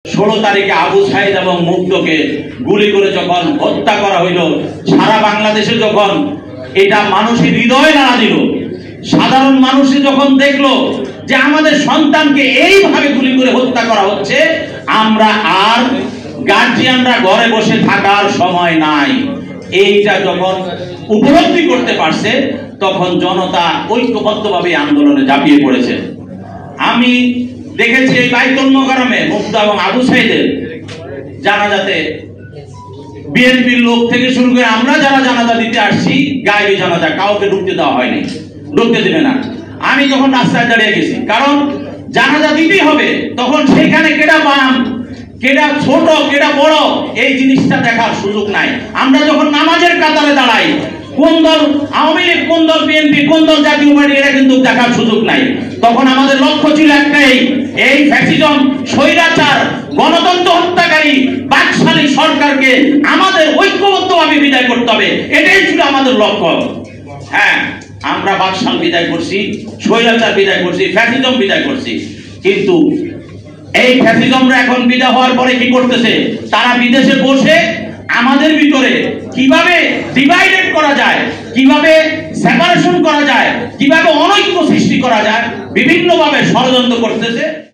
16 তারিখে আবু সাইদ এবং মুগ্ধকে গুলি করে যখন হত্যা করা হইল, সারা বাংলাদেশে যখন এটা মানুষের হৃদয়ে নাড়া দিল, সাধারণ মানুষই যখন দেখলো যে আমাদের সন্তানকে এইভাবে গুলি করে হত্যা করা হচ্ছে, আমরা আর গার্জিয়ানরা ঘরে বসে থাকার সময় নাই। এইটা যখন উপলব্ধি করতে পারছে, তখন জনতা ঐক্যবদ্ধভাবে আন্দোলনে ঝাঁপিয়ে পড়েছে। আমি দেখেছি এই বাইতুল মোকাররমে মুগ্ধ এবং আবু সাইদের জানাজাতে বিএনপির লোক থেকে শুরু করে আমরা যারা জানাজা দিতে আসছি, গায়েবী জানাজা কাউকে ঢুকতে দেওয়া হয়নি, ঢুকতে দিবে না। আমি যখন রাস্তায় দাঁড়িয়ে গেছি, কারণ জানাজা দিতেই হবে, তখন সেখানে কেডা বাম কেডা ছোট কেডা বড় এই জিনিসটা দেখার সুযোগ নাই। আমরা যখন নামাজের কাতারে দাঁড়াই, কোন দল আওয়ামী লীগ, কোন দল বিএনপি, কোন দল জাতীয় পার্টি, এটা কিন্তু দেখার সুযোগ নাই। তখন আমাদের লক্ষ্য ছিল একটাই, এই ফ্যাসিজম, স্বৈরাচার, গণতন্ত্র হত্যাকারী বাকশালী সরকারকে আমাদের ঐক্যবদ্ধভাবে বিদায় করতে হবে। এটাই ছিল আমাদের লক্ষ্য। হ্যাঁ, আমরা বাকশাল বিদায় করছি, স্বৈরাচার বিদায় করছি, ফ্যাসিজম বিদায় করছি, কিন্তু এই ফ্যাসিজমরা এখন বিদায় হওয়ার পরে কি করতেছে? তারা বিদেশে বসে আমাদের ভিতরে কিভাবে ডিভাইডেড করা যায়, কিভাবে সেপারেশন করা যায়, কিভাবে অনৈক্য সৃষ্টি করা যায়, বিভিন্নভাবে ষড়যন্ত্র করতেছে।